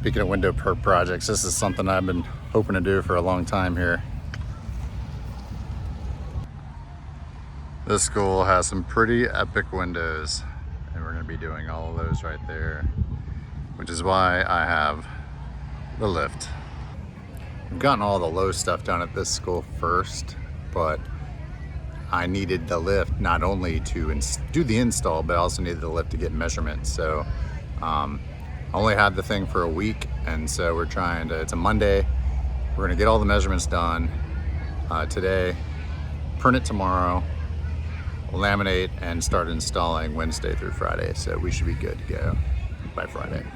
Speaking of window perf projects, this is something I've been hoping to do for a long time here. This school has some pretty epic windows, and we're going to be doing all of those right there, which is why I have the lift. I've gotten all the low stuff done at this school first, but I needed the lift not only to do the install, but I also needed the lift to get measurements. So I only had the thing for a week, and so we're trying to, it's a Monday, we're gonna get all the measurements done today, print it tomorrow, laminate, and start installing Wednesday through Friday. So we should be good to go by Friday.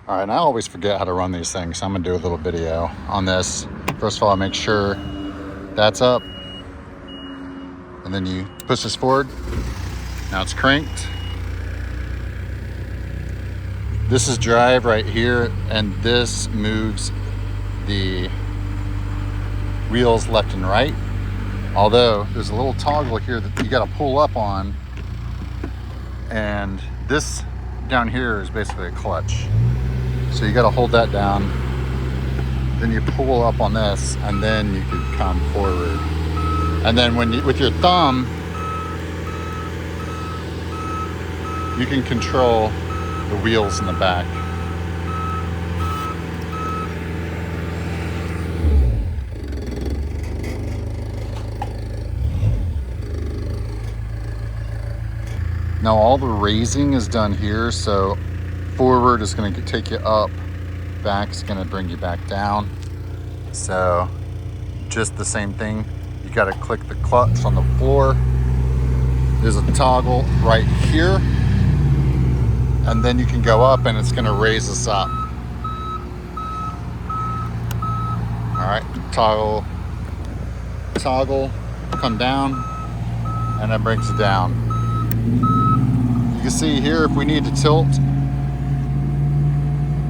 All right, and I always forget how to run these things, so I'm gonna do a little video on this. First of all, I make sure that's up, and then you push this forward. Now it's cranked. This is drive right here, and this moves the wheels left and right. Although there's a little toggle here that you gotta pull up on, and this down here is basically a clutch. So you gotta hold that down, then you pull up on this, and then you can come forward. And then when you, with your thumb, you can control the wheels in the back. Now all the raising is done here, so forward is going to take you up, back is going to bring you back down. So just the same thing, you got to click the clutch on the floor. There's a toggle right here, and then you can go up and it's going to raise us up. All right, toggle, come down, and that brings it down. You can see here, if we need to tilt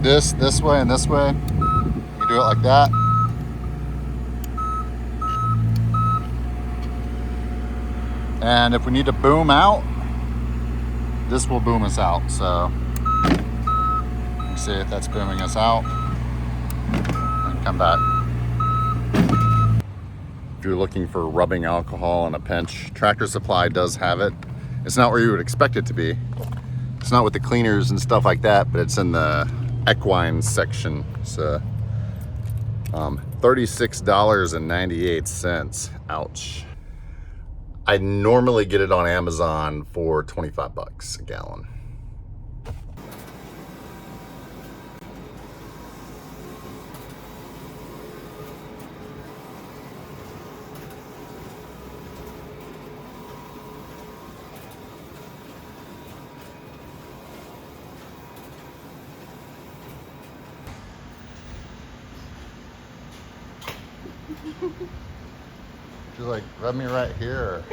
this way and this way, you do it like that. And if we need to boom out, this will boom us out. So you can see if that's booming us out, and come back. If you're looking for rubbing alcohol in a pinch, Tractor Supply does have it. It's not where you would expect it to be. It's not with the cleaners and stuff like that, but it's in the equine section. So $36.98. Ouch. I normally get it on Amazon for 25 bucks a gallon. She's like, rub me right here.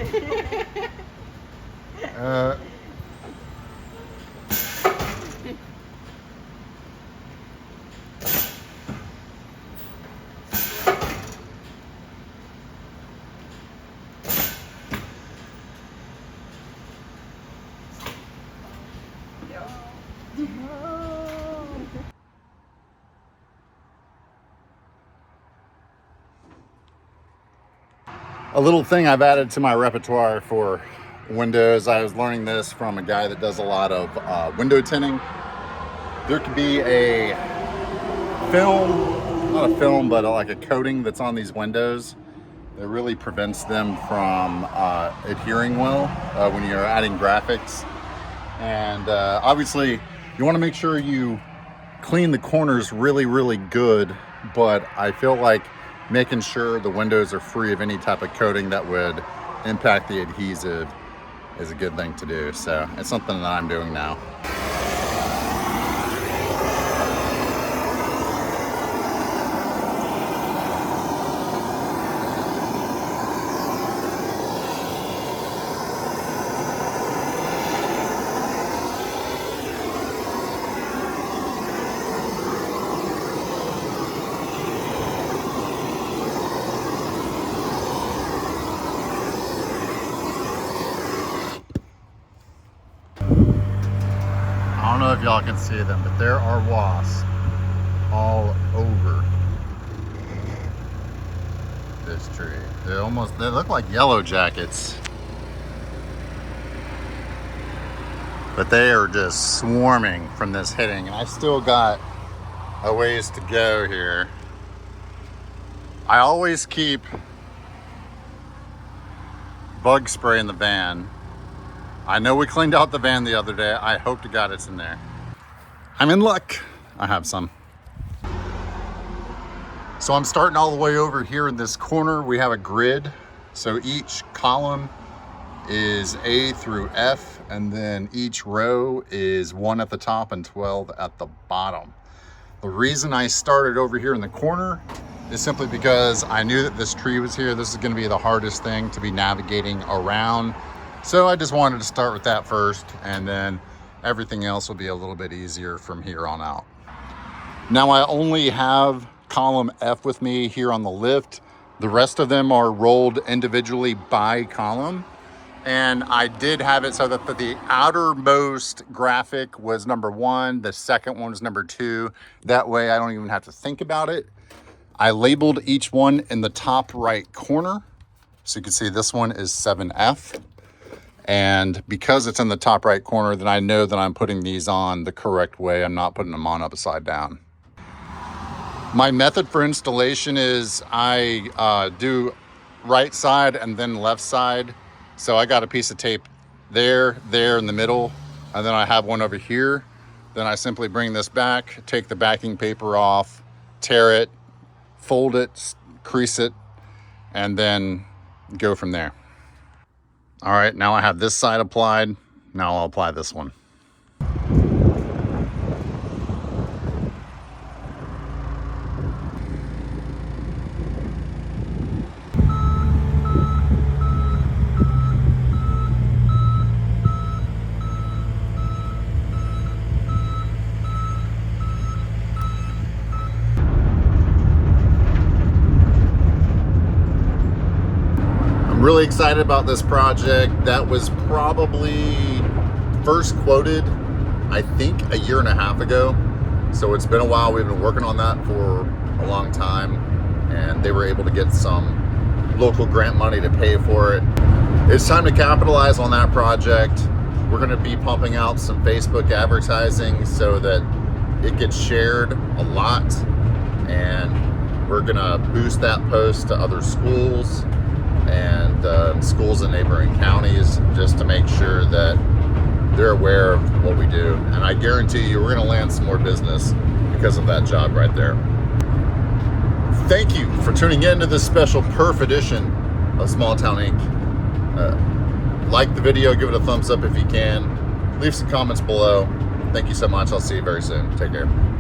A little thing I've added to my repertoire for windows, I was learning this from a guy that does a lot of window tinting. There could be a film, not a film, but like a coating that's on these windows that really prevents them from adhering well when you're adding graphics. And obviously you want to make sure you clean the corners really, really good, but I feel like making sure the windows are free of any type of coating that would impact the adhesive is a good thing to do. So it's something that I'm doing now. I don't know if y'all can see them, but there are wasps all over this tree. They look like yellow jackets. But they are just swarming from this hitting. And I still got a ways to go here. I always keep bug spray in the van. I know we cleaned out the van the other day. I hope to God it's in there. I'm in luck. I have some. So I'm starting all the way over here in this corner. We have a grid. So each column is A through F, and then each row is 1 at the top and 12 at the bottom. The reason I started over here in the corner is simply because I knew that this tree was here. This is going to be the hardest thing to be navigating around. So I just wanted to start with that first, and then everything else will be a little bit easier from here on out. Now I only have column F with me here on the lift. The rest of them are rolled individually by column. And I did have it so that the outermost graphic was number 1, the second one was number 2. That way I don't even have to think about it. I labeled each one in the top right corner. So you can see this one is 7F. And because it's in the top right corner, then I know that I'm putting these on the correct way. I'm not putting them on upside down. My method for installation is I do right side and then left side. So I got a piece of tape there in the middle, and then I have one over here. Then I simply bring this back, take the backing paper off, tear it, fold it, crease it, and then go from there. All right, now I have this side applied. Now I'll apply this one. Really excited about this project. That was probably first quoted, I think, a year and a half ago. So it's been a while. We've been working on that for a long time, and they were able to get some local grant money to pay for it. It's time to capitalize on that project. We're going to be pumping out some Facebook advertising so that it gets shared a lot, and we're going to boost that post to other schools and schools in neighboring counties, just to make sure that they're aware of what we do. And I guarantee you we're going to land some more business because of that job right there. Thank you for tuning in to this special perf edition of Small Town Inc. Like the video, give it a thumbs up if you can. Leave some comments below. Thank you so much. I'll see you very soon. Take care.